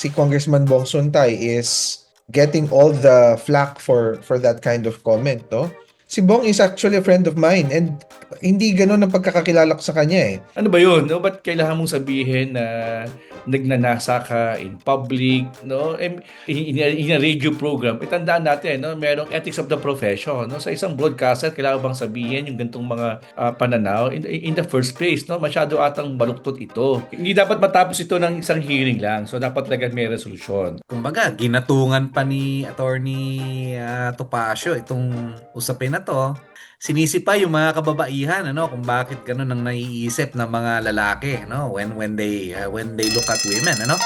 si Congressman Bong Suntay is getting all the flack for that kind of comment, no? Si Bong is actually a friend of mine and hindi ganun ang pagkakakilala ko sa kanya eh. Ano ba yun? No? Ba't kailangan mong sabihin na nagnanasa ka in public? No? In a radio program, itandaan natin, no? Merong ethics of the profession. No? Sa isang broadcaster, kailangan bang sabihin yung gantong mga pananaw? In the first place, no? Masyado atang baluktot ito. Hindi dapat matapos ito ng isang hearing lang. So, dapat talaga may resolusyon. Kumbaga, ginatungan pa ni Attorney Topacio itong usapin na to. Sinisipa yung mga kababaihan ano kung bakit ganun ang naiisip ng mga lalaki no when they look at women ano.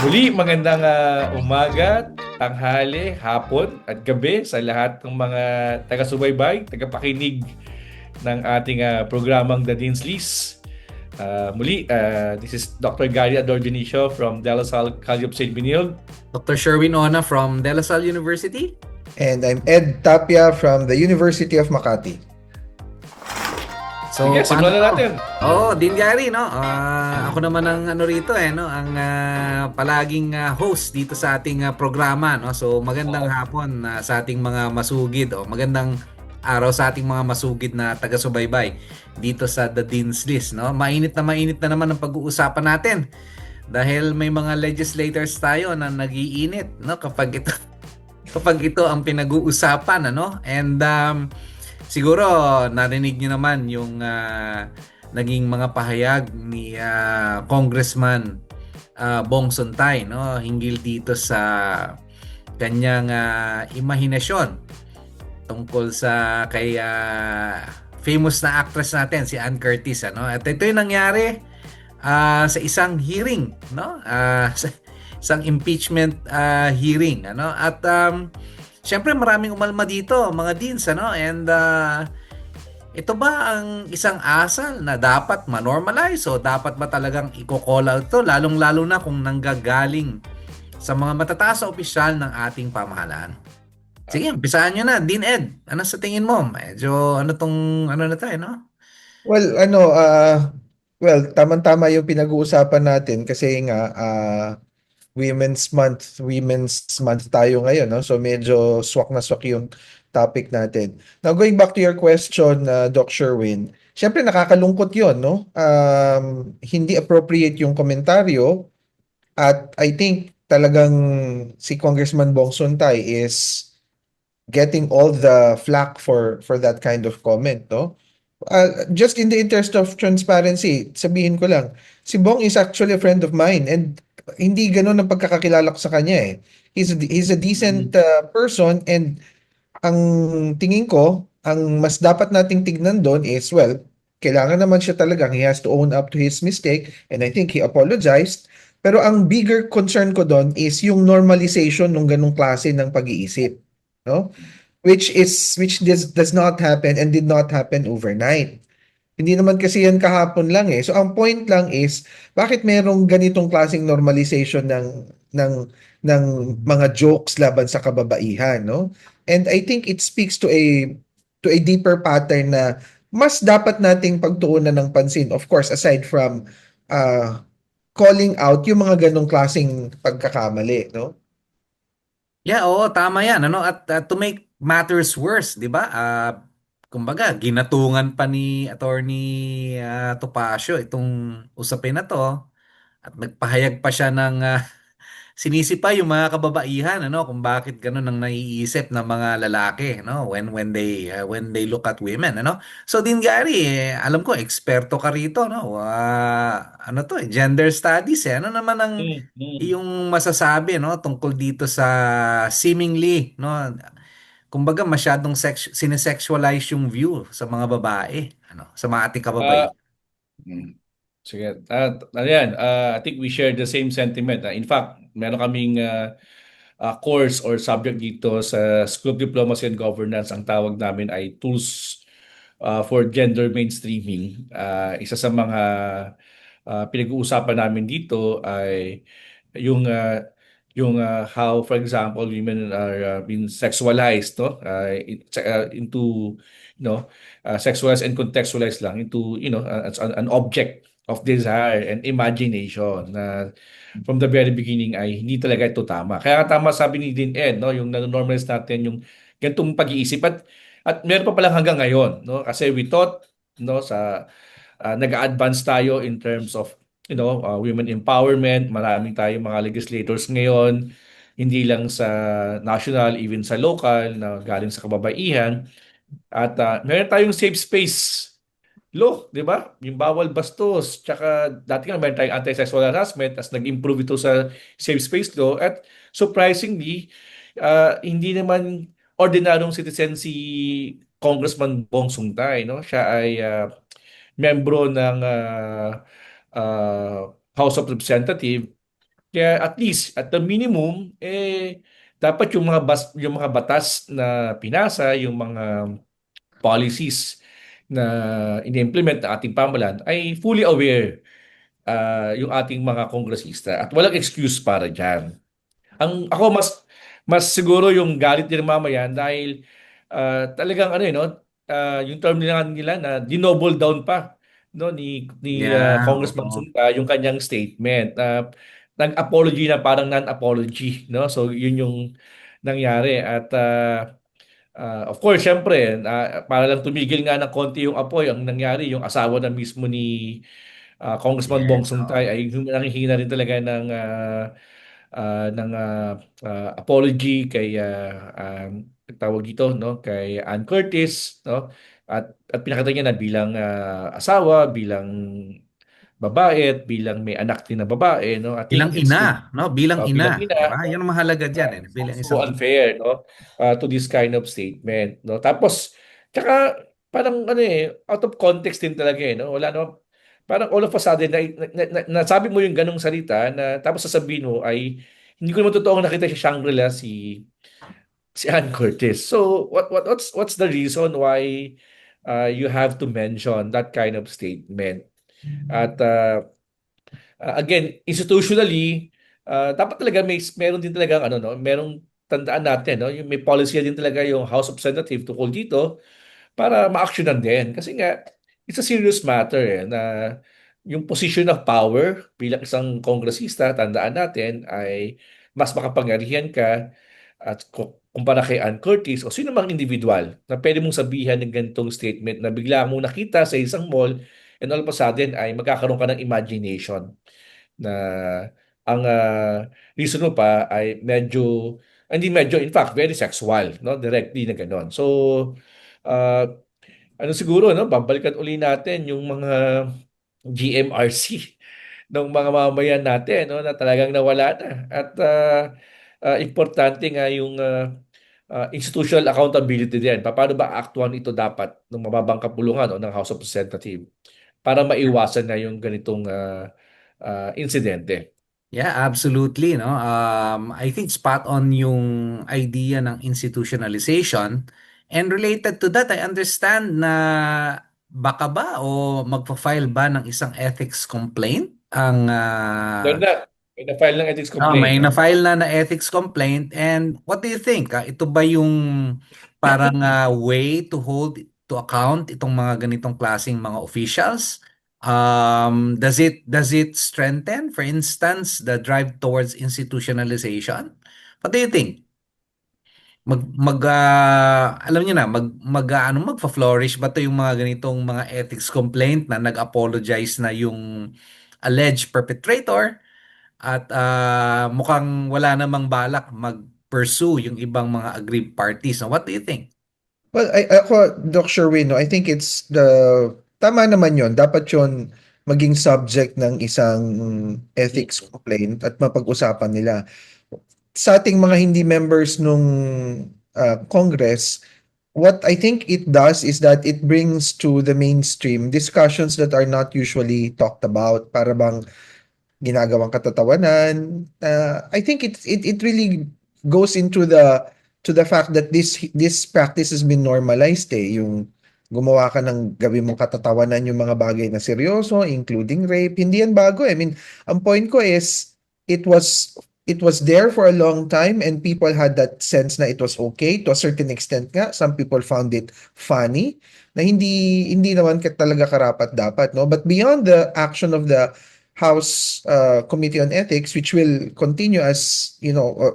Muli, magandang umaga, tanghali, hapon at gabi sa lahat ng mga taga-subaybay, tagapakinig ng ating programang The Dean's List. This is Dr. Gary Ador Dionisio from De La Salle College of St. Benilde. Dr. Sherwin Ona from De La Salle University. And I'm Ed Tapia from the University of Makati. So, sige, simulan na natin. Din Gary, no? Ako naman ang rito no, ang palaging host dito sa ating programa, no. So magandang hapon sa ating mga masugid magandang araw sa ating mga masugid na taga-subaybay dito sa The Dean's List, no. Mainit na naman ang pag-uusapan natin dahil may mga legislators tayo na nagiinit, no, kapag ito ang pinag-uusapan, ano. And siguro narinig niyo naman yung naging mga pahayag ni Congressman Bong Suntay, no, hinggil dito sa kanyang imahinasyon tungkol sa kay famous na actress natin si Ann Curtis, ano. At ito yung nangyari sa isang hearing, no, sa isang impeachment hearing, ano. At siyempre maraming umalma dito, mga deans, ano, and ito ba ang isang asal na dapat ma-normalize o dapat ba talagang i-call out ito, lalong-lalo na kung nanggagaling sa mga matataas na opisyal ng ating pamahalaan? Sige, umpisaan nyo na. Dean Ed, ano sa tingin mo? Medyo ano na tayo, no? Well, tama-tama yung pinag-uusapan natin kasi nga Women's Month tayo ngayon, no? So medyo swak na swak yung topic natin. Now going back to your question, Doc Sherwin, syempre nakakalungkot yun, no? Hindi appropriate yung komentaryo at I think talagang si Congressman Bong Suntay is getting all the flack for that kind of comment, no? Just in the interest of transparency, sabihin ko lang, si Bong is actually a friend of mine and hindi ganun ang pagkakakilala ko sa kanya eh. He's a decent person and ang tingin ko, ang mas dapat nating tignan doon is, well, kailangan naman siya talagang he has to own up to his mistake and I think he apologized. Pero ang bigger concern ko doon is yung normalization ng ganung klase ng pag-iisip, no? Which does not happen and did not happen overnight. Hindi naman kasi yan kahapon lang eh. So ang point lang is bakit merong ganitong klaseng normalization ng ng mga jokes laban sa kababaihan, no? And I think it speaks to a deeper pattern na mas dapat nating pagtuunan ng pansin. Of course, aside from calling out yung mga ganong klaseng pagkakamali, no? Yeah, oo, tama yan, ano. At to make matters worse, 'di ba? Kumbaga, ginatungan pa ni Attorney Topacio itong usapin na to at nagpahayag pa siya ng sinisipa yung mga kababaihan ano kung bakit ganun ang naiisip ng mga lalaki no when they look at women ano. So din Gary, alam ko eksperto ka rito no. Ano to gender studies ano naman ang iyong masasabi no tungkol dito sa seemingly no kumbaga masyadong sinesexualize yung view sa mga babae, ano, sa mga ating Ah, kababaihan. mm. Sige. Ayan, I think we share the same sentiment. In fact, meron kaming course or subject dito sa School of Diplomacy and Governance. Ang tawag namin ay Tools for Gender Mainstreaming. Isa sa mga pinag-uusapan namin dito ay yung yung how, for example, women are being sexualized, no? Into, sexualized and contextualized lang into, as an object of desire and imagination na from the very beginning ay hindi talaga ito tama. Kaya tama sabi ni Dean Ed, no, yung nanonormalize natin yung ganitong pag-iisip at meron pa palang hanggang ngayon, no? Kasi we thought, no, nag-advance tayo in terms of women empowerment. Maraming tayong mga legislators ngayon, hindi lang sa national, even sa local, na galing sa kababaihan. At meron tayong safe space law, di ba? Yung bawal bastos. Tsaka dati nga meron tayong anti-sexual harassment as nag-improve ito sa safe space law. At surprisingly, hindi naman ordinaryong citizen si Congressman Bong Sungtay, no? Siya ay membro ng House of Representative. Kaya at least at the minimum dapat yung mga batas na pinasa, yung mga policies na ini-implement ng ating pamahalaan ay fully aware yung ating mga kongresista at walang excuse para diyan. Ako mas siguro yung galit nila mamaya dahil talagang yung term nila na dinoble down pa no ni Yeah, Congressman oo. Sunta yung kanyang statement nag-apology na parang non-apology, no? So yun yung nangyari at of course syempre para lang tumigil nga ng konti yung apoy ang nangyari yung asawa na mismo ni Congressman Bong Yes, oo. Suntay ay nanghihingi na rin talaga ng apology kay tawag dito no kay Ann Curtis no at pinakita niya na bilang asawa bilang babae at bilang may anak din na babae no I Bilang think it's ina, no? Bilang bilang ina, 'di ina ba? 'Yan ang mahalaga diyan, eh, bilang so isang ina. unfair no to this kind of statement no tapos tsaka parang out of context din talaga no wala naman parang all of a sudden nasabi mo yung ganong salita na tapos sasabihin mo ay hindi ko naman totoong nakita si Shangri-La si Ann Curtis so what's the reason why you have to mention that kind of statement at again, institutionally, dapat talaga meron din talaga merong tandaan natin, no? Yung may policy din talaga yung House of Representatives tungkol dito para ma-actionan din. Kasi nga, it's a serious matter na yung position of power bilang isang kongresista, tandaan natin, ay mas makapangyarihan ka at kumpara kay Ann Curtis o sino mang individual na pwede mong sabihan ng ganitong statement na bigla mong nakita sa isang mall and all of a sudden ay magkakaroon ka ng imagination na ang reason mo pa ay hindi medyo, in fact, very sexual, no? Directly na gano'n. So, uh, ano siguro, no? Babalikan uli natin yung mga GMRC ng mga mamamayan natin, no? Na talagang nawala na. At importante nga yung institutional accountability din. Paano ba aktuhan ito dapat ng mababang kapulungan o ng House of Representatives para maiwasan na yung ganitong insidente. Yeah, absolutely, no? I think spot on yung idea ng institutionalization. And related to that, I understand na baka ba o magpa-file ba ng isang ethics complaint ang Meron na, may na-file ng ethics complaint. may No? na-file na ethics complaint. And what do you think? Ito ba yung parang way to hold to account itong mga ganitong klaseng mga officials? Does it strengthen, for instance, the drive towards institutionalization? What do you think? Alam niyo na, magfa-flourish ba to yung mga ganitong mga ethics complaint na nag-apologize na yung alleged perpetrator at mukhang wala namang balak mag-pursue yung ibang mga aggrieved parties. No? What do you think? Well, ako, Doc Sherwin, no, I think tama naman yon. Dapat yon maging subject ng isang ethics complaint at mapag-usapan nila. Sa ating mga hindi members nung Congress, what I think it does is that it brings to the mainstream discussions that are not usually talked about. Para bang ginagawang katatawanan. I think it really goes into the fact that this practice has been normalized yung gumawa ka ng gawin mong katatawanan yung mga bagay na seryoso, including rape. Hindi yan bago. I mean, ang point ko is it was it was there for a long time and people had that sense na it was okay to a certain extent nga. Some people found it funny na hindi naman talaga karapat dapat, no? But beyond the action of the House Committee on Ethics, which will continue as,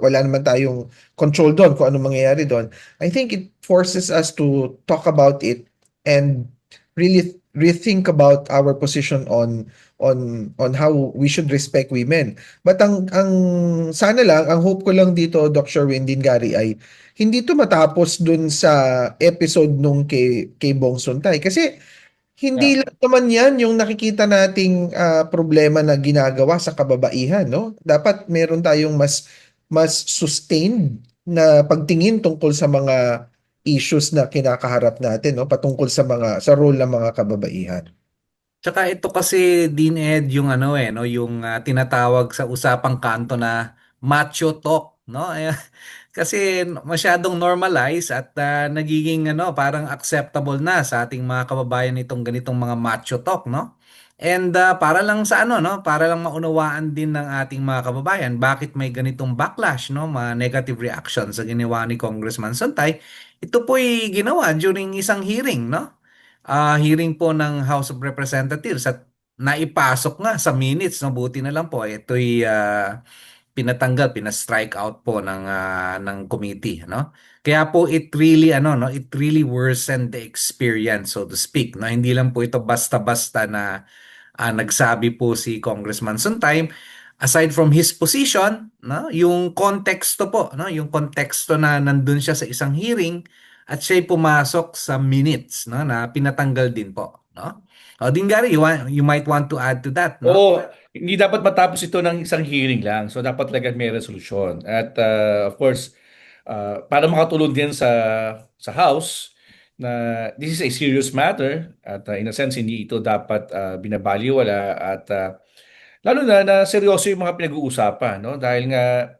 wala naman tayong control doon kung anong mangyayari doon. I think it forces us to talk about it and really rethink about our position on how we should respect women. But ang sana lang, ang hope ko lang dito, Dr. Wendin Gary, ay hindi to matapos dun sa episode nung kay Bong Suntay. Kasi hindi lang naman yan yung nakikita nating problema na ginagawa sa kababaihan, no? Dapat meron tayong mas sustained na pagtingin tungkol sa mga issues na kinakaharap natin, no? Patungkol sa role ng mga kababaihan. Tsaka ito kasi din Ed yung no, yung tinatawag sa usapang kanto na macho talk, no? Kasi masyadong normalize at nagiging parang acceptable na sa ating mga kababayan itong ganitong mga macho talk, no? And para lang sa no, para lang maunawaan din ng ating mga kababayan bakit may ganitong backlash, no, mga negative reactions sa ginawa ni Congressman Santay. Ito po'y ginawa during isang hearing, no? Hearing po ng House of Representatives at naipasok nga sa minutes, no, buti na lang po ito'y pinatanggal, pina-strike out po ng committee, no? Kaya po it really no, it really worsened the experience, so to speak, no? Hindi lang po ito basta-basta na nagsabi po si Congressman Sontime. Aside from his position, no, yung konteksto po, no, yung konteksto na nandun siya sa isang hearing at siya'y pumasok sa minutes, no, na pinatanggal din po, no? Din Gary, you might want to add to that, no? Oo, hindi dapat matapos ito ng isang hearing lang. So dapat talaga may resolusyon. At of course, para makatulong din sa House na this is a serious matter at in a sense hindi ito dapat binabaliwala at lalo na seryoso yung mga pinag-uusapan, no? Dahil nga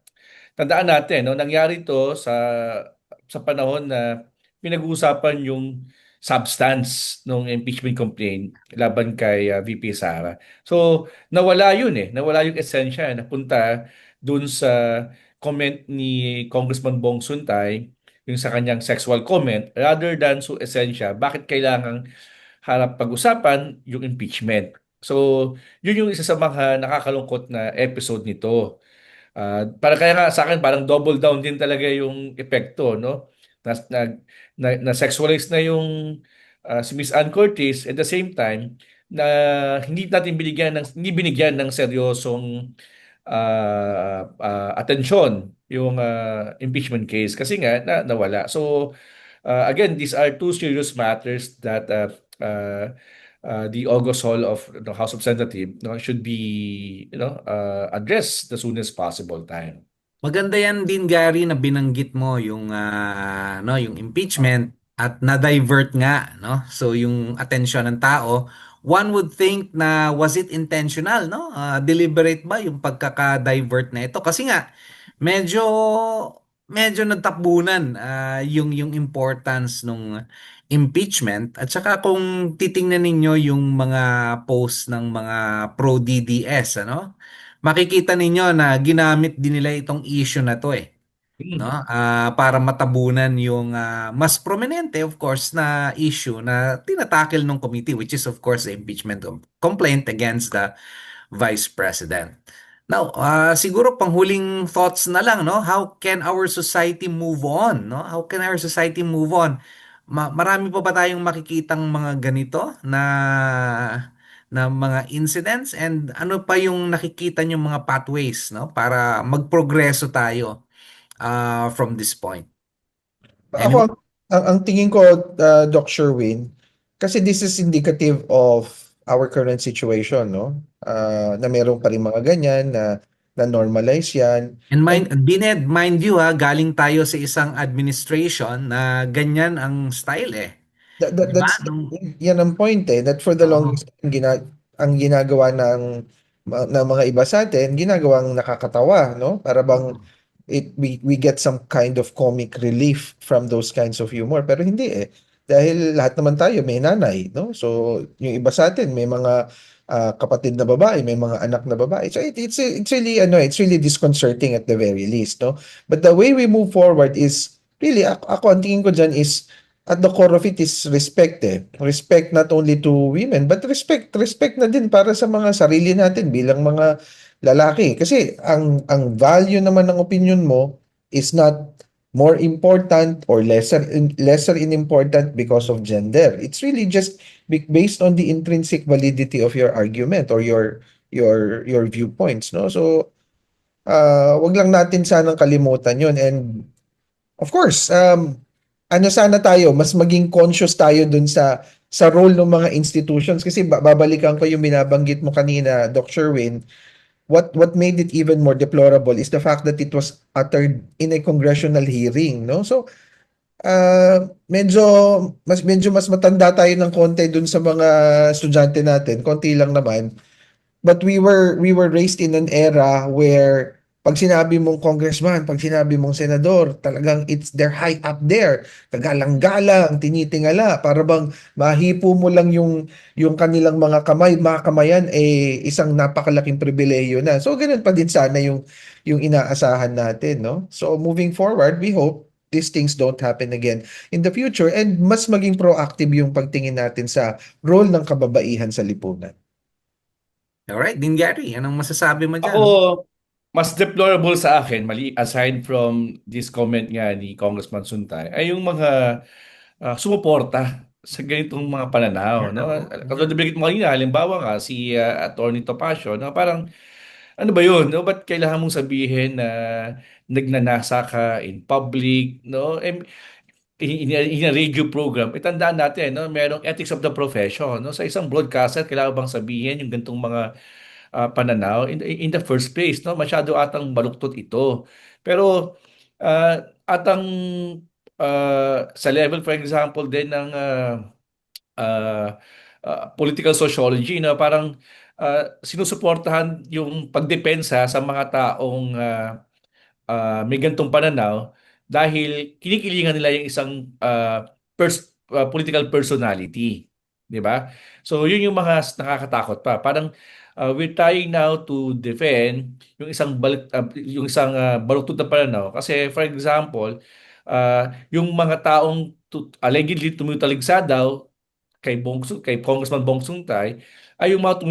tandaan natin, no, nangyari ito sa panahon na pinag-uusapan yung substance ng impeachment complaint laban kay VP Sara. So, nawala yun eh. Nawala yung esensya. Napunta dun sa comment ni Congressman Bong Suntay, yung sa kanyang sexual comment, rather than so esensya, bakit kailangang harap pag-usapan yung impeachment. So, yun yung isa sa mga nakakalungkot na episode nito. Para kaya nga sa akin parang double down din talaga yung epekto, no? Na, na, na sexualize na yung si Miss Ann Curtis at the same time na hindi binigyan ng seryosong atensyon yung impeachment case kasi nga nawala. So again, these are two serious matters that the August Hall of the House of Representatives, no, should be addressed the soonest possible time. Maganda yan din Gary na binanggit mo yung no, yung impeachment at na-divert nga, no? So yung atensyon ng tao, one would think na was it intentional, no? Deliberate ba yung pagkaka-divert na ito? Kasi nga medyo medyo nagtakbunan yung importance nung impeachment at saka kung titingnan ninyo yung mga post ng mga pro DDS, ano? Makikita ninyo na ginamit din nila itong issue na to no? Para matabunan yung mas prominente of course na issue na tinatakil ng committee, which is of course the impeachment complaint against the Vice President. Now, siguro panghuling thoughts na lang, no? How can our society move on, no? How can our society move on? Marami pa ba tayong makikitang mga ganito na mga incidents, and ano pa yung nakikita niyo mga pathways, no, para magprogreso tayo from this point? Ako, Anyone? ang tingin ko, Doc Sherwin, kasi this is indicative of our current situation, no? Na meron pa rin mga ganyan na normalize yan. And Dined, mind you galing tayo sa isang administration na ganyan ang style Diba? Yan ang point that for the Oo. longest time, ang ginagawa ng mga iba sa atin, ginagawang nakakatawa, no? Para bang Oo. we get some kind of comic relief from those kinds of humor, pero hindi. Dahil lahat naman tayo may nanay, no? So yung iba sa atin may mga kapatid na babae, may mga anak na babae. So it's really ano, it's really disconcerting at the very least, no? But the way we move forward is really ako ang tingin ko diyan is at the core of it is respect eh. Respect not only to women but respect na din para sa mga sarili natin bilang mga lalaki. Kasi ang value naman ng opinion mo is not more important or lesser in important because of gender. It's really just based on the intrinsic validity of your argument or your viewpoints, no? So wag lang natin sanang kalimutan 'yun. And of course, ano sana tayo, mas maging conscious tayo dun sa role ng mga institutions kasi babalikan ko yung binabanggit mo kanina, Doc Sherwin. What made it even more deplorable is the fact that it was uttered in a congressional hearing, no? So, medyo mas matanda tayo ng konti dun sa mga estudyante natin, konti lang naman. But we were raised in an era where pag sinabi mong congressman, pag sinabi mong senador, talagang they're high up there. Kagalang-galang, tinitingala, para bang mahipo mo lang yung kanilang mga kamay, mga kamayan isang napakalaking pribilehiyo na. So ganun pa din sana yung inaasahan natin, no? So moving forward, we hope these things don't happen again in the future and mas maging proactive yung pagtingin natin sa role ng kababaihan sa lipunan. Alright, Din Gary, anong masasabi mo Ako, dyan? mas deplorable sa akin, mali, aside from this comment nga ni Congressman Suntay, ay yung mga sumuporta sa ganitong mga pananaw. No? Katulad na binigit mo kanina, halimbawa nga, si Attorney Topacio, no? Parang, ano ba yun? No? Ba't kailangan mong sabihin na nagnanasa ka in public? No? In a radio program, tandaan natin, no? Merong ethics of the profession. No? Sa isang broadcaster, kailangan bang sabihin yung ganitong mga pananaw in the first place, no? Masyado atang baluktot ito. Pero atang sa level, for example, din ng uh, political sociology, na parang sinusuportahan yung pagdepensa sa mga taong may gantong pananaw dahil kinikilingan nila yung isang political personality. Di ba? So, yun yung mga nakakatakot pa. Parang we're trying now to defend yung isang baluktot na pananaw. Kasi, for example, yung mga taong allegedly tumutaligsa daw kay Congressman Bong Tay ay yung mga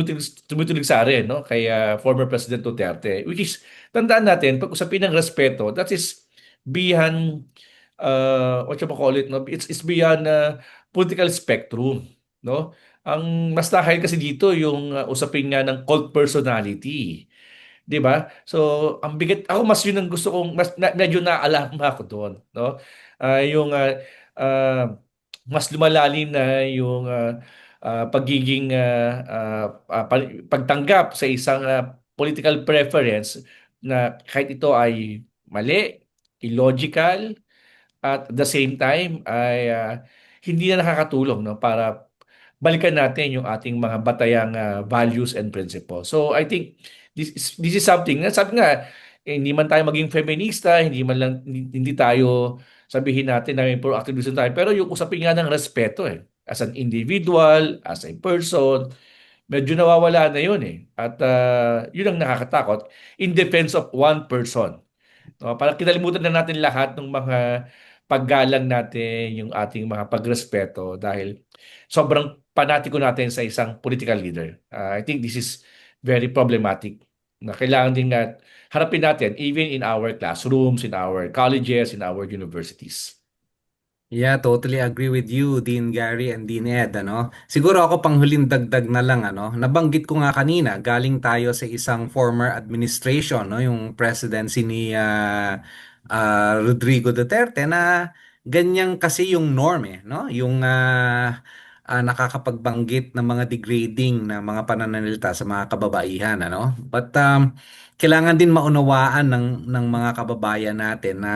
tumitulig sa rin, no, kay former President Duterte, which is, tandaan natin, pag usapin ng respeto, that is beyond what you call it, no, it's beyond political spectrum, no. Ang mas dahil kasi dito yung usapin nga ng cult personality, 'di ba? So, ang bigat, ako mas yun ang gusto kong, medyo naalarma ako doon, no? Yung ah, mas lumalalim na yung pagiging pagtanggap sa isang political preference na kahit ito ay mali, illogical, at the same time ay hindi na nakakatulong, no, para balikan natin yung ating mga batayang values and principles. So I think this is something na sabi nga, hindi man tayo maging feminista, hindi tayo sabihin natin na may proactivism tayo, pero yung usapin nga ng respeto as an individual, as a person, medyo nawawala na yun at yun ang nakakatakot in defense of one person. No, parang kinalimutan na natin lahat ng mga paggalang natin, yung ating mga pagrespeto dahil sobrang panatiko natin sa isang political leader. I think this is very problematic na kailangan din nga harapin natin even in our classrooms, in our colleges, in our universities. Yeah, totally agree with you, Dean Gary and Dean Ed, ano? Siguro ako panghuling dagdag na lang, ano? Nabanggit ko nga kanina, galing tayo sa isang former administration, no? Yung presidency ni Rodrigo Duterte na ganyan kasi yung norm, no? Yung nakakapagbanggit ng mga degrading na mga pananalita sa mga kababaihan, ano? But kailangan din maunawaan ng mga kababayan natin na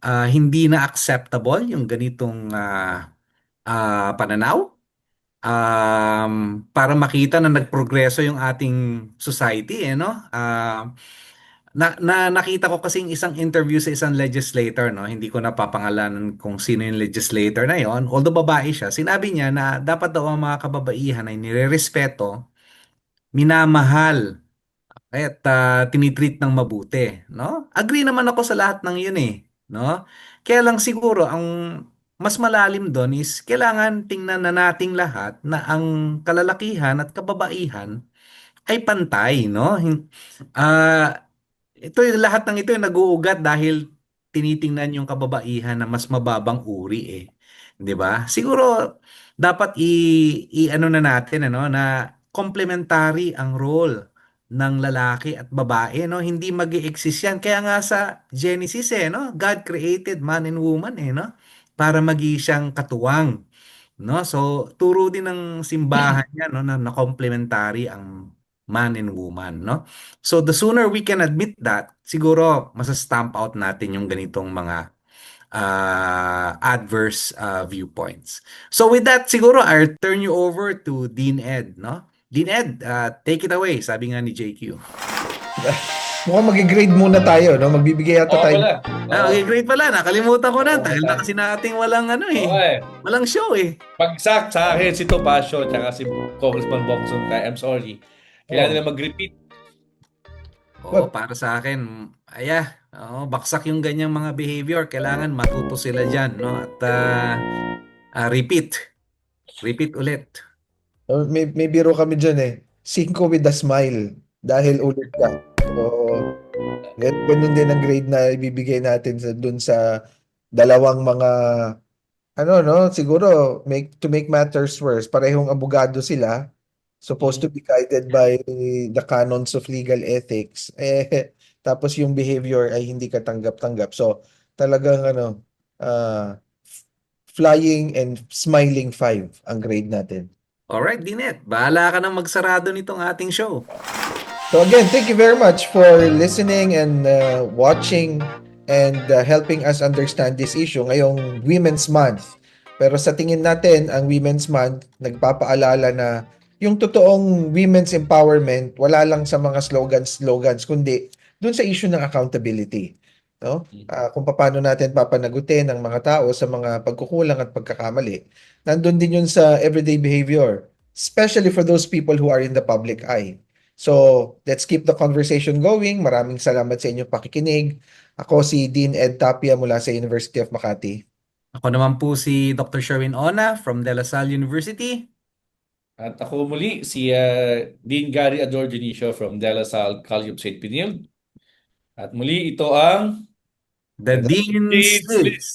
hindi na acceptable yung ganitong pananaw, para makita na nagprogreso yung ating society, no? Nakita ko kasing isang interview sa isang legislator, no? Hindi ko napapangalanan kung sino yung legislator na yon. Although babae siya, sinabi niya na dapat daw ang mga kababaihan ay nirerespeto minamahal at tinitreat ng mabuti, no? Agree naman ako sa lahat ng 'yun no? Kaya lang siguro ang mas malalim doon is kailangan tingnan na nating lahat na ang kalalakihan at kababaihan ay pantay, no? Ito yung lahat ng ito yung nag-uugat dahil tinitingnan yung kababaihan na mas mababang uri 'Di ba? Siguro dapat i-ano na natin na complementary ang role ng lalaki at babae, no? Hindi mag-exist yan. Kaya nga sa Genesis no? God created man and woman no? Para magi siyang katuwang, no? So turo din ng simbahan yan no na complementary ang man and woman, no? So the sooner we can admit that, siguro masa-stamp out natin yung ganitong mga adverse viewpoints. So with that, siguro I'll turn you over to Dean Ed, no? Dean Ed, take it away, sabi nga ni JQ. Mukhang mag-grade muna tayo, no? Magbibigay yata Oo tayo. pala. Okay, great pala. Nakalimutan ko na. Oo, Dahil na pala. kasi nating walang Okay. walang show Pagsak sa akin si Topacio at si Congressman Bongson, I'm sorry. Kailangan Oh. nila mag-repeat. Oo, para sa akin, baksak yung ganyang mga behavior. Kailangan matuto sila dyan, no? At repeat. Repeat ulit. May biro kami dyan eh. Cinco with a smile. Dahil ulit ka. So, ganun din ang grade na ibibigay natin dun sa dalawang mga no, siguro to make matters worse, parehong abogado sila, supposed to be guided by the canons of legal ethics. Tapos yung behavior ay hindi katanggap-tanggap. So, talagang uh, flying and smiling 5 ang grade natin. Alright, Dinet. Bahala ka nang magsarado nitong ating show. So again, thank you very much for listening and watching and helping us understand this issue ngayong Women's Month. Pero sa tingin natin, ang Women's Month nagpapaalala na yung totoong women's empowerment wala lang sa mga slogans kundi dun sa issue ng accountability. No? Kung paano natin papanagutin ang mga tao sa mga pagkukulang at pagkakamali. Nandun din yun sa everyday behavior, especially for those people who are in the public eye. So, let's keep the conversation going. Maraming salamat sa inyong pakikinig. Ako si Dean Ed Tapia mula sa University of Makati. Ako naman po si Dr. Sherwin Ona from De La Salle University. At ako muli, si Dean Gary Ador Dionisio from De La Salle College of St. Benilde. At muli, ito ang The The Dean's Dean's List. List.